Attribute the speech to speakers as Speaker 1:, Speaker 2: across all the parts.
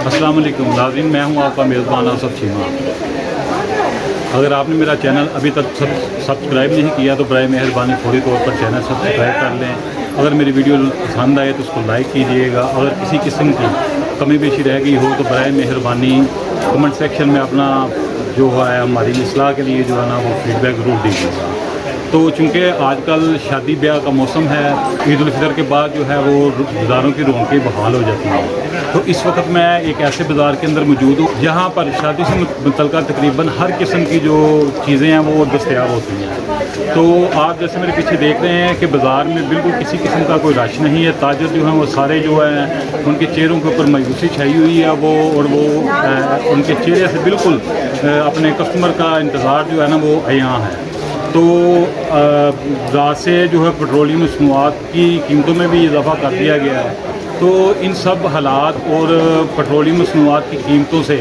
Speaker 1: अस्सलाम वालेकुम नाज़रीन, मैं हूं आपका मेज़बान आसफ चीमा। अगर आपने मेरा चैनल अभी तक सब्सक्राइब नहीं किया तो बराए मेहरबानी फौरी तौर पर चैनल सब्सक्राइब कर लें। अगर मेरी वीडियो पसंद आए तो उसको लाइक कीजिएगा। अगर किसी किस्म की कमी पेशी रह गई हो तो बराए मेहरबानी कमेंट सेक्शन में अपना जो है हमारी इस्लाह के लिए जो है ना वो फीडबैक ज़रूर दीजिएगा। तो चूँकि आजकल शादी ब्याह का मौसम है, ईद उल फितर के बाद जो है वो बाज़ारों की रौनकें बहाल हो जाती हैं। तो इस वक्त मैं एक ऐसे बाज़ार के अंदर मौजूद हूँ जहाँ पर शादी से मुतल्लिक़ तकरीबन हर किस्म की जो चीज़ें हैं वो दस्तयाब होती हैं। तो आप जैसे मेरे पीछे देख रहे हैं कि बाज़ार में बिल्कुल किसी किस्म का कोई रश नहीं है। ताजर जो हैं वो सारे जो हैं उनके चेहरों के ऊपर मायूसी छाई हुई है वो उनके चेहरे से बिल्कुल अपने कस्टमर का इंतज़ार जो है ना वो अयां है। तो रात से जो है पेट्रोलियम मसनूआत की कीमतों में भी इजाफ़ा कर दिया गया है। तो इन सब हालात और पेट्रोलियम मसनूआत की कीमतों से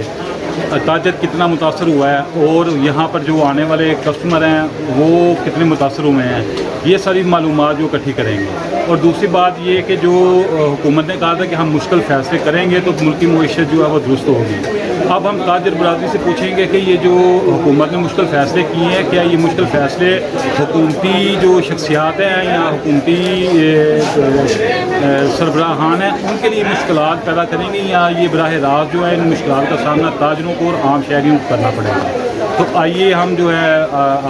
Speaker 1: ताजर कितना मुतासर हुआ है और यहाँ पर जो आने वाले कस्टमर हैं वो कितने मुतासर हुए हैं, ये सारी मालूमात जो इकट्ठी करेंगे। और दूसरी बात ये कि जो हुकूमत ने कहा था कि हम मुश्किल फ़ैसले करेंगे तो मुल्क की मईशत जो है वो दुरुस्त होगी। अब हम ताजर बरादरी से पूछेंगे कि ये जो हुकूमत ने मुश्किल फ़ैसले किए हैं, क्या ये मुश्किल फ़ैसले हुकूमती जो शख्सियात हैं या हुकूमती सरबराहान हैं उनके लिए मुश्किलात पैदा करेंगे या ये बराह रास्त जो है इन मुश्किलात का सामना ताजरों को और आम शहरियों को करना पड़ेगा। तो आइए हम जो है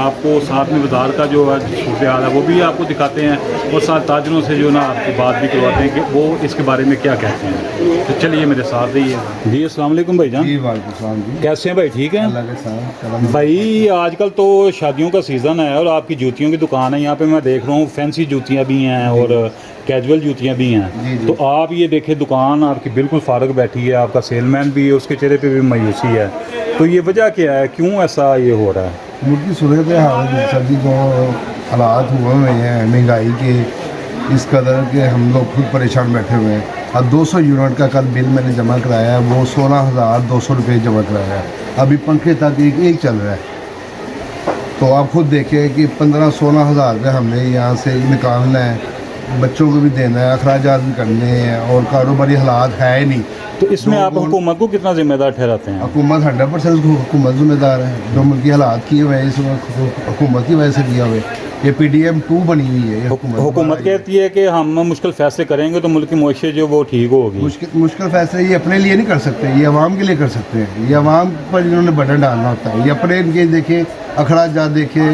Speaker 1: आपको साथ में बाज़ार का जो सूरत हाल है वो भी आपको दिखाते हैं और साथ ताजरों से जो ना आपकी बात भी करवाते हैं कि वो इसके बारे में क्या कहते हैं। तो चलिए मेरे साथ रहिए। जी अस्सलाम वालेकुम भाईजान।
Speaker 2: जी वालेकुम जी।
Speaker 1: कैसे हैं भाई? ठीक हैं
Speaker 2: अल्लाह के साथ।
Speaker 1: भाई आजकल तो शादियों का सीज़न है और आपकी जूतियों की दुकान है। यहाँ पे मैं देख रहा हूँ फैंसी जूतियाँ भी हैं और कैजुअल जूतियाँ भी हैं। तो आप ये देखें दुकान आपकी बिल्कुल फारग बैठी है, आपका सेलमैन भी है, उसके चेहरे पे भी मायूसी है। तो ये वजह क्या है, क्यों ऐसा ये हो रहा है?
Speaker 2: मुल्क की सूरत हाल सभी जो हालात हुए हुए हैं महंगाई के इस कदर के हम लोग खुद परेशान बैठे हुए हैं। अब 200 यूनिट का कल बिल मैंने जमा कराया है, वो 16,200 रुपये जमा कराया है। अभी पंखे तक एक चल रहा है। तो आप खुद देखें कि 15-16 हज़ार रुपये हमने यहाँ से निकालना है, बच्चों को भी देना है, अखराजात भी करने हैं और कारोबारी हालात है ही नहीं।
Speaker 1: तो इसमें आप हुकूमत को कितना जिम्मेदार ठहराते हैं?
Speaker 2: हुकूमत 100% हुकूमत जिम्मेदार है। जो मुल्की हालात किए हुए हैं इस वक्त हुकूमत की वजह से किया हुआ है। ये PDM 2 बनी हुई है।
Speaker 1: हुकूमत कहती है कि हम मुश्किल फ़ैसले करेंगे तो मुल्क की मईशत जो वो ठीक होगी।
Speaker 2: मुश्किल फ़ैसले ये अपने लिए नहीं कर सकते, ये अवाम के लिए कर सकते हैं। ये अवाम पर इन्होंने बटन डालना होता है। ये अपने इनके देखे अखराजात देखे,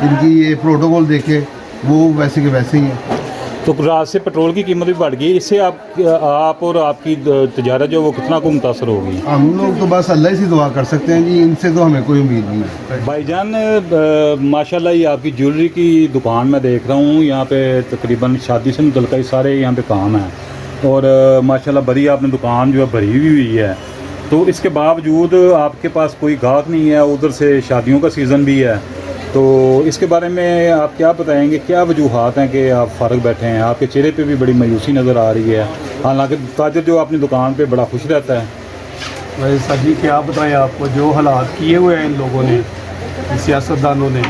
Speaker 2: इनकी ये प्रोटोकॉल देखे, वो वैसे के वैसे ही हैं।
Speaker 1: तो रात से पेट्रोल की कीमत भी बढ़ गई, इससे आप और आपकी तजारत जो वो कितना को मुतासर होगी?
Speaker 2: हम लोग तो बस अल्लाह से दुआ कर सकते हैं जी, इनसे तो हमें कोई उम्मीद नहीं है।
Speaker 1: भाईजान माशाल्लाह ये आपकी ज्वेलरी की दुकान मैं देख रहा हूँ, यहाँ पे तकरीबन शादी से मुतल्लिक़ सारे यहाँ पे काम है और माशाल्लाह बड़ी आपने दुकान जो है भरी हुई है। तो इसके बावजूद आपके पास कोई गाहक नहीं है, उधर से शादियों का सीज़न भी है। तो इसके बारे में आप क्या बताएंगे, क्या वजूहात हैं कि आप फारग बैठे हैं? आपके चेहरे पे भी बड़ी मायूसी नज़र आ रही है, हालांकि ताजर जो अपनी दुकान पे बड़ा खुश रहता है।
Speaker 3: भाई सर जी क्या बताएं आपको, जो हालात किए हुए हैं इन लोगों ने, सियासतदानों ने,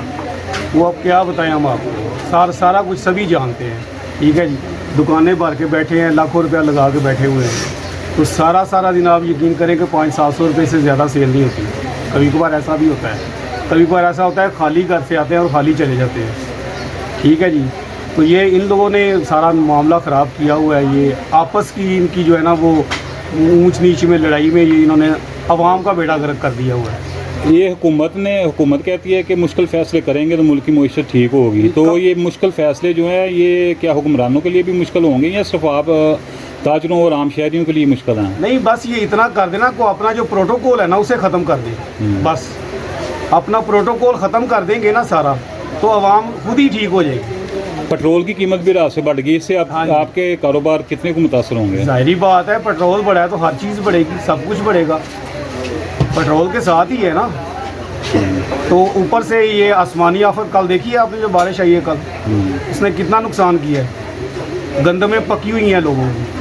Speaker 3: वो अब क्या बताएं हम आपको। सारा कुछ सभी जानते हैं, ठीक है जी। दुकानें भर के बैठे हैं, लाखों रुपया लगा के बैठे हुए हैं। तो सारा दिन आप यकीन करें कि 500-700 रुपये से ज़्यादा सेल नहीं होती। कभी कभार ऐसा भी होता है, कभी कभार ऐसा होता है खाली घर से आते हैं और खाली चले जाते हैं, ठीक है जी। तो ये इन लोगों ने सारा मामला ख़राब किया हुआ है। ये आपस की इनकी जो है ना वो ऊंच नीच में लड़ाई में ये इन्होंने अवाम का बेड़ा गर्क कर दिया हुआ है।
Speaker 1: ये हुकूमत कहती है कि मुश्किल फ़ैसले करेंगे तो मुल्क की मईशत ठीक होगी। तो ये मुश्किल फ़ैसले जो हैं ये क्या हुक्मरानों के लिए भी मुश्किल होंगे या सिर्फ आप ताजरों और आम शहरियों के लिए मुश्किल हैं?
Speaker 3: नहीं, बस ये इतना कर देना को अपना जो प्रोटोकॉल है ना उसे ख़त्म कर दें। बस अपना प्रोटोकॉल ख़त्म कर देंगे ना सारा, तो आवाम खुद ही ठीक हो जाएगी।
Speaker 1: पेट्रोल की कीमत भी रात से बढ़ गई, इससे आपके कारोबार कितने को मुतासर होंगे?
Speaker 3: जाहिर बात है, पेट्रोल बढ़ा है तो हर चीज़ बढ़ेगी, सब कुछ बढ़ेगा, पेट्रोल के साथ ही है ना। तो ऊपर से ये आसमानी आफत कल देखी है आपने, जो बारिश आई है कल, इसने कितना नुकसान किया है। गंदमें पकी हुई हैं लोगों की,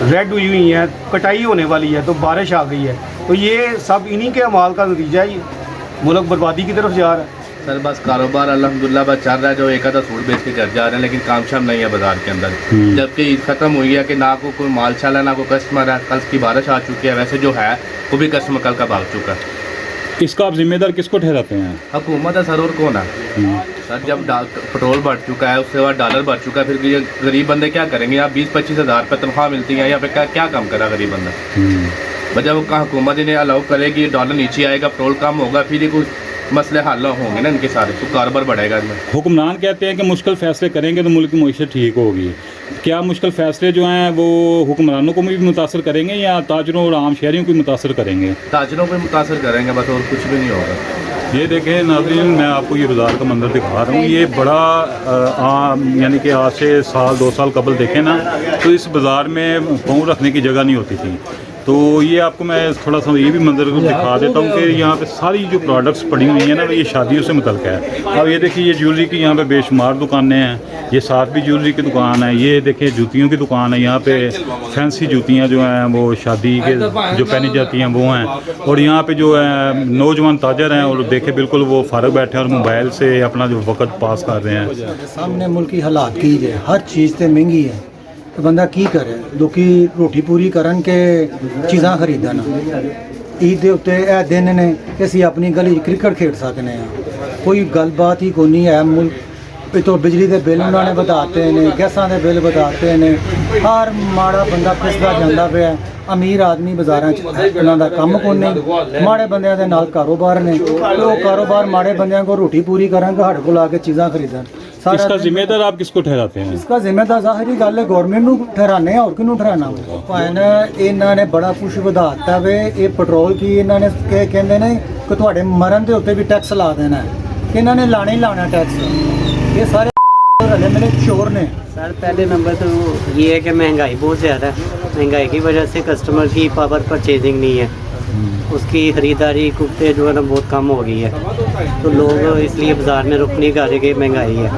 Speaker 3: रेड हुई हुई हैं, कटाई होने वाली है, तो बारिश आ गई है। तो ये सब इन्हीं के अमाल का नतीजा है। ये मुल्क बर्बादी की तरफ जा रहा है।
Speaker 4: सर बस कारोबार अल्हम्दुलिल्लाह बस चल रहा है, जो एक आधा सूट बेच के घर जा रहे हैं, लेकिन काम शाम नहीं है बाजार के अंदर। जबकि ईद खत्म हुई है कि ना कोई माल चल है ना कोई कस्टमर है। कल की बारिश आ चुकी है, वैसे जो है वो भी कस्टमर कल का भाग चुका है।
Speaker 1: इसका आप जिम्मेदार किसको ठहराते हैं?
Speaker 4: हुकूमत है सर, और कौन है सर? जब पेट्रोल बढ़ चुका है, उसके बाद डॉलर बढ़ चुका है, फिर ये गरीब बंदे क्या करेंगे? यहाँ 20-25 हज़ार रुपये तनख्वाह मिलती है, यहाँ पे क्या काम करा गरीब बंदा? जब हुकूमत इन्हें अलाउ करेगी, डॉलर नीचे आएगा, पेट्रोल कम होगा, फिर ये कुछ मसले हल होंगे ना इनके सारे, तो कारोबार बढ़ेगा इनमें।
Speaker 1: हुक्मरान कहते हैं कि मुश्किल फैसले करेंगे तो मुल्क की मईशत ठीक होगी। क्या मुश्किल फैसले जो हैं वो हुक्मरानों को भी मुतासर करेंगे या ताजरों और आम शहरियों को मुतासर करेंगे?
Speaker 4: ताजरों को मुतासर करेंगे बस, और कुछ भी नहीं होगा।
Speaker 1: ये देखें नाज़रीन, मैं आपको ये बाज़ार का मंजर दिखा रहा हूँ। ये बड़ा यानी कि आज से 1-2 साल कबल देखें ना, तो इस बाज़ार में पाँव रखने की जगह नहीं होती थी। तो ये आपको मैं थोड़ा सा ये भी मंजर दिखा देता हूँ कि यहाँ पे सारी जो प्रोडक्ट्स पड़ी हुई हैं ना, ये शादियों से मुतल्लिक़ है। अब ये देखिए, ये ज्वेलरी की यहाँ पे बेशुमार दुकानें हैं। ये साथ भी ज्वेलरी की दुकान है। ये देखिए जूतियों की दुकान है। यहाँ पे फैंसी जूतियाँ जो हैं वो शादी के जो पहनी जाती हैं वो हैं। और यहाँ पे जो है नौजवान ताजर हैं, और देखे बिल्कुल वो फारग बैठे हैं और मोबाइल से अपना जो वक्त पास कर रहे हैं।
Speaker 5: सामने मुल्क की हालात की है, हर चीज़ तो महंगी है, तो बंदा की करे? लोकी रोटी पूरी करन के चीज़ां खरीदन। ईद के उत्ते ए दिन ने कि असीं अपनी गली क्रिकेट खेड सकने हैं, कोई गलबात ही कोई नहीं है। मुल्क तो बिजली के बिल उन्होंने बताते हैं, गैसां के बिल बताते हैं। हर माड़ा बंदा पिसदा जांदा पिया। अमीर आदमी बाजारां च उन्हां दा कम कोई नहीं, माड़े बंदियां दे नाल कारोबार ने, तो वो कारोबार माड़े बंदियां को रोटी पूरी करन के साडे कोल आके चीज़ां खरीदन।
Speaker 1: इसका जिम्मेदार आप किसको ठहराते हैं?
Speaker 5: इसका जिम्मेदार ज़ाहिरी गल है गवर्नमेंट नूं ठहराने, और किनू ठहराना? भावें इन्हां ने बड़ा कुछ वधा दिता वे। ये पेट्रोल की इन्हां ने कहंदे ने कि तुहाडे मरण दे उत्ते भी टैक्स ला देना है। इन्हां ने लाना ही लाना टैक्स। ये सारे रले मिले चोर ने।
Speaker 6: सर पहले नंबर तो ये है कि महंगाई बहुत ज़्यादा है। महंगाई की वजह से कस्टमर की पावर परचेजिंग नहीं है, उसकी ख़रीदारी कुत्ते जो है ना बहुत कम हो गई है। तो लोग इसलिए बाज़ार में रुक नहीं कर रहे कि महंगाई है।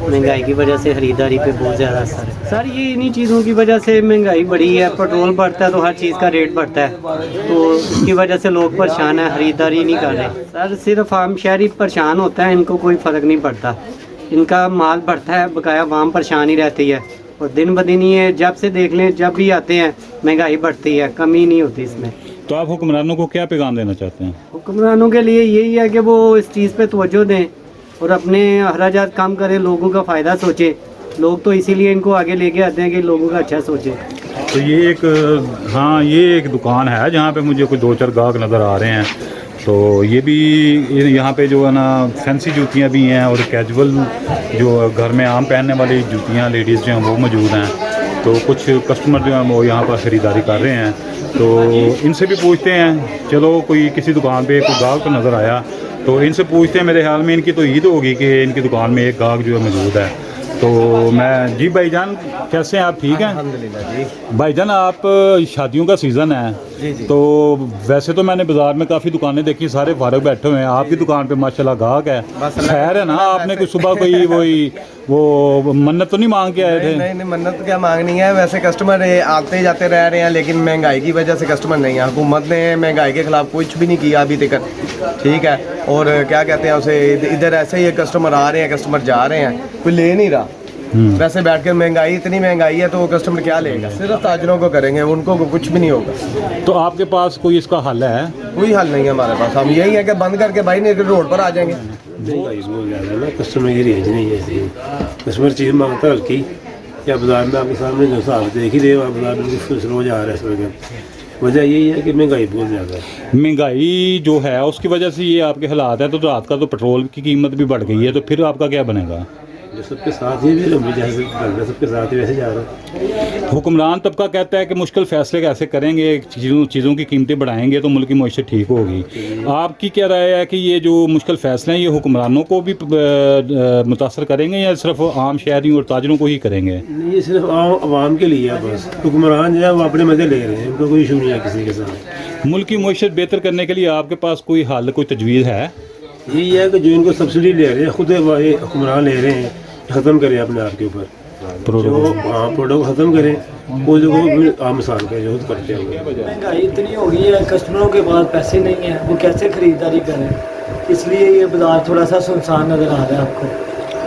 Speaker 6: महंगाई की वजह से ख़रीदारी पे बहुत ज़्यादा असर है सर। ये इन्हीं चीज़ों की वजह से महंगाई बढ़ी है। पेट्रोल बढ़ता है तो हर चीज़ का रेट बढ़ता है, तो इसकी वजह से लोग परेशान हैं, ख़रीदारी नहीं कर रहे। सर सिर्फ आम शहरी परेशान होता है, इनको कोई फ़र्क नहीं पड़ता। इनका माल बढ़ता है, बकाया आवाम परेशान ही रहती है। और दिन ब दिन ये जब से देख लें, जब भी आते हैं महंगाई बढ़ती है, कमी नहीं होती इसमें।
Speaker 1: तो आप हुक्मरानों को क्या पैगाम देना चाहते हैं?
Speaker 6: हुक्मरानों के लिए यही है कि वो इस चीज़ पे तवज्जो दें और अपने अखराजात कम करें, लोगों का फ़ायदा सोचें। लोग तो इसीलिए इनको आगे लेके आते हैं कि लोगों का अच्छा सोचें।
Speaker 1: तो ये एक हाँ, ये एक दुकान है जहाँ पे मुझे कोई 2-4 गाहक नज़र आ रहे हैं। तो ये भी यहाँ पे जो है ना फैंसी जूतियाँ भी हैं, और कैजुअल जो घर में आम पहनने वाली जूतियाँ लेडीज़ जो हैं वो मौजूद हैं। तो कुछ कस्टमर जो हैं वो यहाँ पर ख़रीदारी कर रहे हैं। तो इनसे भी पूछते हैं, चलो कोई किसी दुकान पे कोई गाहक तो नज़र आया तो इनसे पूछते हैं। मेरे ख्याल में इनकी तो ईद होगी कि इनकी दुकान में एक गाहक जो है मौजूद है। तो मैं जी भाईजान, कैसे हैं आप? ठीक हैं
Speaker 7: अल्हम्दुलिल्लाह जी।
Speaker 1: भाईजान, आप शादियों का सीज़न है
Speaker 7: जी जी।
Speaker 1: तो वैसे तो मैंने बाज़ार में काफ़ी दुकानें देखी, सारे फारग बैठे हुए हैं। आपकी दुकान पे माशाल्लाह गाहक है। खैर है ना, आपने कोई सुबह कोई वो मन्नत तो नहीं मांग के आए थे?
Speaker 7: नहीं, मन्नत क्या मांगनी है। वैसे कस्टमर आते जाते रह रहे हैं, लेकिन महंगाई की वजह से कस्टमर नहीं है। हुकूमत ने महंगाई के खिलाफ कुछ भी नहीं किया अभी तक, ठीक है। और क्या कहते हैं उसे, इधर ऐसे ही कस्टमर आ रहे हैं, कस्टमर जा रहे हैं, कोई ले नहीं रहा। वैसे बैठ कर महंगाई, इतनी महंगाई है तो वो कस्टमर क्या लेगा? सिर्फ ताजरों को करेंगे, उनको कुछ भी नहीं होगा।
Speaker 1: तो आपके पास कोई इसका हल है?
Speaker 7: कोई हल नहीं है हमारे पास। हम यही है कि बंद करके भाई नहीं रोड पर आ जाएंगे।
Speaker 8: महंगाई बहुत ज़्यादा है ना, कस्टमर की रेंज नहीं है ऐसी। कस्टमर चीज़ मांगता है हल्की, या बाजार में आपके सामने जो हिसाब देख ही रहे हो, आप बाजार में रोज आ रहे हैं इस वक्त। वजह यही है कि महंगाई बहुत ज़्यादा है।
Speaker 1: महंगाई जो है उसकी वजह से ये आपके हालात है। तो रात का तो पेट्रोल की कीमत भी बढ़ गई है, तो फिर आपका क्या बनेगा?
Speaker 8: जो सबके साथ ही भी हम जैसे सबके साथ ही वैसे जा रहे हैं।
Speaker 1: हुक्मरान तबका कहता है कि मुश्किल फैसले कैसे करेंगे, चीज़ों की कीमतें बढ़ाएंगे तो मुल्क की मईशत ठीक होगी। आपकी क्या राय है कि ये जो मुश्किल फैसले हैं ये हुक्मरानों को भी मुतासर करेंगे या सिर्फ आम शहरियों और ताजरों को ही करेंगे?
Speaker 8: नहीं, ये सिर्फ आवाम के लिए है बस। हुक्मरान जो है वो अपने मज़े ले रहे हैं, उनको कोई इशू नहीं है किसी के साथ।
Speaker 1: मुल्क की मईशत बेहतर करने के लिए आपके पास कोई हल, कोई तजवीज़ है?
Speaker 8: यही है कि जो इनको सब्सिडी ले रहे हैं, खुद हुक्मरान ले रहे हैं, ख़त्म करें अपने आप के ऊपर। जो प्रोडक्ट ख़त्म करें, वो जो आम इंसान का जो करते हैं।
Speaker 6: महंगाई इतनी हो गई है, कस्टमरों के पास पैसे नहीं है, वो कैसे ख़रीदारी करें?
Speaker 5: اس لیے یہ بازار تھوڑا سا سنسان نظر آ رہا ہے آپ کو.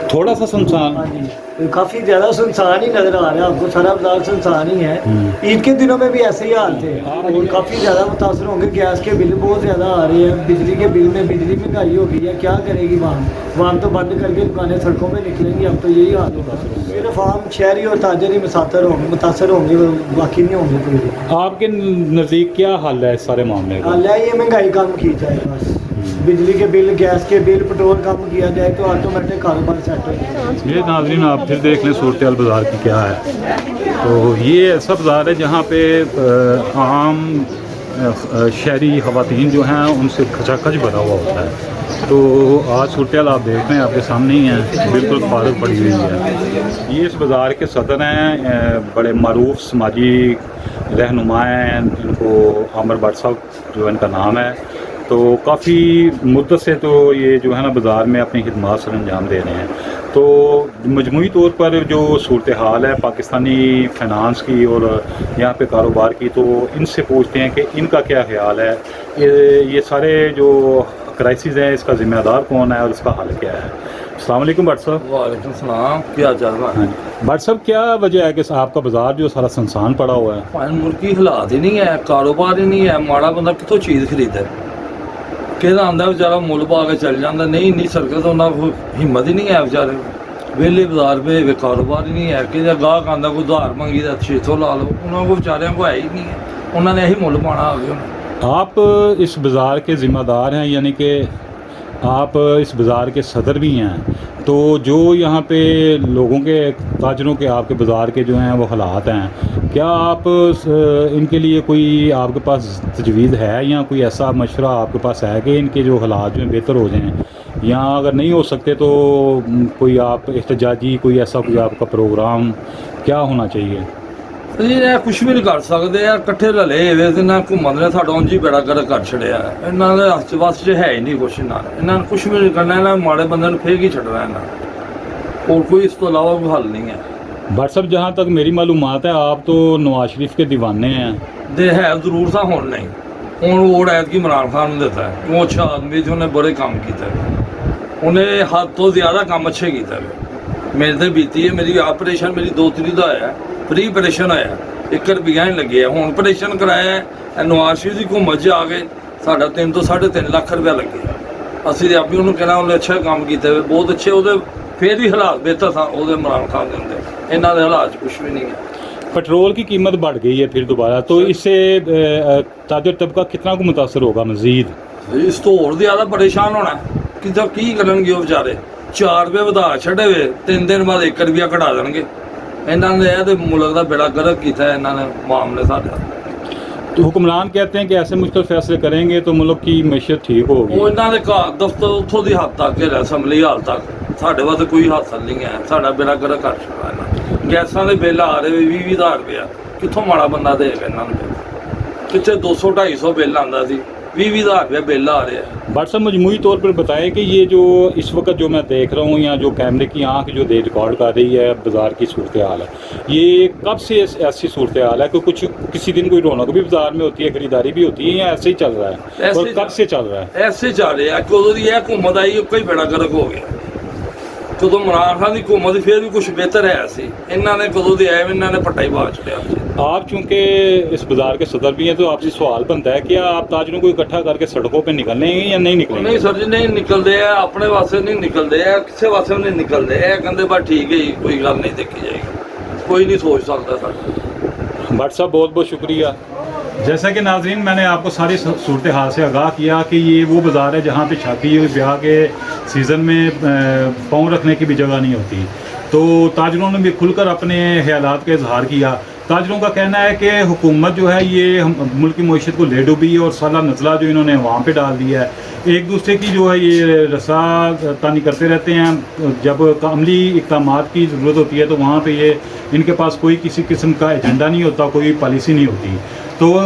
Speaker 1: تھوڑا سا سنسان.
Speaker 5: ہاں جی کافی زیادہ سنسان ہی نظر آ رہا ہے آپ کو, سارا بازار سنسان ہی ہے. عید کے دنوں میں بھی ایسے ہی حال تھے اور کافی زیادہ متاثر ہوں گے. گیس کے بل بہت زیادہ آ رہے ہیں, بجلی کے بل میں بجلی مہنگائی ہو گئی ہے, کیا کرے گی وہاں تو بند کر کے دکانیں سڑکوں پہ نکلیں گی. اب تو یہی حال ہوگا. صرف عام شہری اور تاجر ہی متاثر ہوں گے, باقی نہیں ہوں گے کوئی.
Speaker 1: آپ کے نزدیک کیا حل ہے اس سارے معاملے کا؟
Speaker 5: حال ہے یہ مہنگائی کم کی جائے بس. بجلی کے بل, گیس کے بل, پٹرول کم کیا جائے تو آٹومیٹک کاروبار سیٹ ہو جائے.
Speaker 1: یہ ناظرین آپ پھر دیکھ لیں صورتحال بازار کی کیا ہے. تو یہ ایسا بازار ہے جہاں پہ عام شہری خواتین جو ہیں ان سے کھچا کھچ بھرا ہوا ہوتا ہے. تو آج صورتحال آپ دیکھ رہے ہیں آپ کے سامنے ہی ہیں, بالکل فارغ پڑی ہوئی ہے. یہ اس بازار کے صدر ہیں, بڑے معروف سماجی رہنما ہیں, ان کو عامر بٹ صاحب جو ان کا نام ہے. تو کافی مدت سے تو یہ جو ہے نا بازار میں اپنی خدمات سر انجام دے رہے ہیں. تو مجموعی طور پر جو صورتحال ہے پاکستانی فائنانس کی اور یہاں پہ کاروبار کی, تو ان سے پوچھتے ہیں کہ ان کا کیا خیال ہے. یہ سارے جو کرائسز ہیں اس کا ذمہ دار کون ہے اور اس کا حل کیا ہے. السلام علیکم بٹ صاحب.
Speaker 9: وعلیکم السلام, کیا چل رہا ہے؟
Speaker 1: بٹ صاحب کیا وجہ ہے کہ آپ کا بازار جو سارا سنسان پڑا ہوا ہے؟
Speaker 9: ملکی حالات ہی نہیں ہے, کاروبار ہی نہیں ہے. ماڑا بندہ کتوں چیز خریدے, کہ آتا بچارا مل پا کے چل جاتا. نہیں نہیں سڑکیں تو انہیں کو ہمت ہی نہیں ہے بچارے. ویلے بازار پہ کاروبار ہی نہیں ہے. کہ گاہک آتا کوئی ادھار منگی تو 600 لا لو, انہوں کو بچاروں کو ہے ہی نہیں ہے. انہوں نے یہی مل پانا آ گیا.
Speaker 1: آپ اس بازار کے ذمہ دار ہیں, یعنی کہ آپ اس بازار کے صدر بھی ہیں. تو جو یہاں پہ لوگوں کے, تاجروں کے, آپ کے بازار کے جو ہیں وہ حالات ہیں, کیا آپ ان کے لیے کوئی آپ کے پاس تجویز ہے یا کوئی ایسا مشورہ آپ کے پاس ہے کہ ان کے جو حالات جو ہیں بہتر ہو جائیں, یا اگر نہیں ہو سکتے تو کوئی آپ احتجاجی کوئی ایسا کوئی آپ کا پروگرام کیا ہونا چاہیے؟
Speaker 9: جی کچھ بھی نہیں کر سکتے یار, کٹھے لے ہوئے نہ حکومت نے ساڈا انج ہی بیڑا گرک کر چھڑیا. یہاں کے ہاتھ وس ہے ہی نہیں کچھ. انہوں نے کچھ بھی نہیں کرنا, یہاں ماڑے بندے پھینک ہی چھڑنا ہے. اور کوئی اس تو علاوہ کوئی حل نہیں ہے.
Speaker 1: بٹ صاحب جہاں تک میری معلومات ہے آپ تو نواز شریف کے دیوانے ہیں.
Speaker 9: دے ہے ضرور تھا, ہوں نہیں. ہوں ووٹ عید کی عمران خان نے دیتا ہے. وہ اچھا آدمی تھے, انہیں بڑے کام کیتے ہیں. انہیں حد تو زیادہ کام اچھے کیتے ہیں. میرے سے بیتی ہے, میری آپریشن میری 2-3 دا آیا, فری آپریشن آیا, 1 روپیہ نہیں لگے. ہوں آپریشن کرایا ہے نواز شریف کی حکومت چ آ گئے, ساڈا 3 تو 3.5 لاکھ روپیہ لگے. اسی آپ بھی انہوں کہنا انہیں اچھا کام کیتے ہوئے, بہت اچھے. وہ پھر بھی حالات بہتر تھا وہ عمران خان کے اندر. یہاں کے حالات کچھ بھی نہیں ہے.
Speaker 1: پٹرول کی قیمت بڑھ گئی ہے پھر دوبارہ, تو اس سے تاجر طبقہ کتنا کو متاثر ہوگا مزید؟
Speaker 9: اس تو اور زیادہ پریشان ہونا ہے. کہ کی کرن گے وہ بیچارے. 4 روپے ودا چھڑے ہوئے, 3 دن بعد 1 روپیہ کٹا دیں گے. انہوں نے یہ ملک کا بیڑا گرک کیا ہے انہوں نے معاملے سارے.
Speaker 1: تو حکمران کہتے ہیں کہ ایسے مشکل فیصلے کریں گے تو ملک کی معیشت ٹھیک ہوگی.
Speaker 9: وہ انہوں نے دفتر اتوں کی حد تک ہے, اسمبلی حال تک. سارے واسطے کوئی حاصل نہیں ہے. سارا بیڑا گرک کر چکا ہے. گیساں کے بل آ رہے 20-20 ہزار روپیہ, کتوں ماڑا بندہ دے گا انہوں نے. کتنے 200-250 بل آتا سی, 20-20 ہزار روپیہ بل آ رہے ہیں.
Speaker 1: بٹ صاحب مجموعی طور پر بتائیں کہ یہ جو اس وقت جو میں دیکھ رہا ہوں, یا جو کیمرے کی آنکھ جو ریکارڈ کر رہی ہے بازار کی صورتحال ہے, یہ کب سے ایسی صورتحال ہے کہ کسی دن کوئی رونق بھی بازار میں ہوتی ہے, خریداری بھی ہوتی ہے, یا ایسے ہی چل رہا ہے؟ اور کب سے چل رہا ہے؟
Speaker 9: ایسے چل رہے ہیں. کدو کی حکومت آئی کوئی بیڑا گرک ہو گیا. کدو عمران خان کی حکومت پھر بھی کچھ بہتر ہے. ایسی انہوں نے کدو دی آئے انہوں نے پٹا ہی پا چڑیا.
Speaker 1: آپ چونکہ اس بازار کے صدر بھی ہیں تو آپ سے سوال بنتا ہے, کیا آپ تاجروں کو اکٹھا کر کے سڑکوں پہ نکلنے ہیں یا نہیں نکلیں گے؟
Speaker 9: نہیں سر جی, نہیں نکلتے ہیں. اپنے واسطے نہیں نکلتے ہیں, کسی واسطے نہیں نکلتے ہیں. کہتے بس ٹھیک ہے جی, کوئی گل نہیں دیکھی جائے گی. کوئی نہیں سوچ سکتا سر.
Speaker 1: بٹ صاحب بہت بہت شکریہ. جیسا کہ ناظرین میں نے آپ کو ساری صورتحال سے آگاہ کیا کہ یہ وہ بازار ہے جہاں پہ شادی بیاہ کے سیزن میں پاؤں رکھنے کی بھی جگہ نہیں ہوتی. تو تاجروں نے بھی کھل کر اپنے خیالات کا اظہار کیا. تاجروں کا کہنا ہے کہ حکومت جو ہے یہ ملک کی معیشت کو لے ڈوبی اور سالہ نزلہ جو انہوں نے عوام پہ ڈال دیا ہے. ایک دوسرے کی جو ہے یہ رسا تانی کرتے رہتے ہیں. جب عملی اقدامات کی ضرورت ہوتی ہے تو وہاں پہ یہ ان کے پاس کوئی کسی قسم کا ایجنڈا نہیں ہوتا, کوئی پالیسی نہیں ہوتی. تو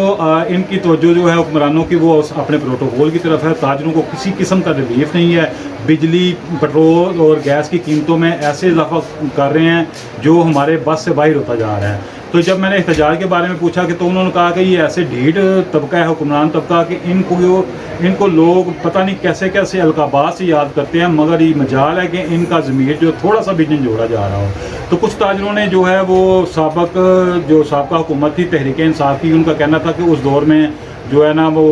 Speaker 1: ان کی توجہ جو ہے حکمرانوں کی وہ اپنے پروٹوکول کی طرف ہے. تاجروں کو کسی قسم کا ریلیف نہیں ہے. بجلی, پٹرول اور گیس کی قیمتوں میں ایسے اضافہ کر رہے ہیں جو ہمارے بس سے باہر ہوتا جا رہا ہے. तो जब मैंने एहतजाज के बारे में पूछा कि तो उन्होंने कहा कि ये ऐसे ढीठ तबका है हुक्मरान तबका कि इनको लोग पता नहीं कैसे कैसे अलकाबात से याद करते हैं, मगर ये मजाल है कि इनका ज़मीर जो थोड़ा सा भी झंझोड़ा जा रहा हो। तो कुछ ताजरों ने जो है वो साबका हुकूमत थी तहरीक इंसाफ की, उनका कहना था कि उस दौर में जो है ना वो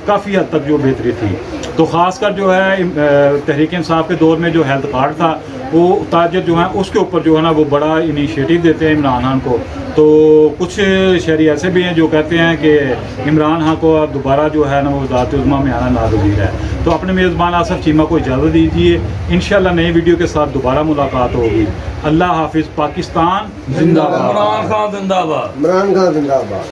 Speaker 1: काफ़ी हद तक जो बेहतरी थी। तो ख़ासकर जो है तहरीक इंसाफ के दौर में जो हेल्थ कार्ड था वो ताजर जो है उसके ऊपर जो है ना वो बड़ा इनिशिएटिव देते हैं इमरान खान को। तो कुछ शहरी ऐसे भी हैं जो कहते हैं कि इमरान खान को दोबारा जो है ना वो वज़ारत उज़्मा में आना नागज़ीर है। तो अपने मेज़बान आसफ़ चीमा को इजाज़त दीजिए, इंशाअल्लाह नई वीडियो के साथ दोबारा मुलाकात होगी। अल्लाह हाफिज़। पाकिस्तान जिंदाबाद।
Speaker 9: इमरान खान जिंदाबाद।
Speaker 2: इमरान खान जिंदाबाद।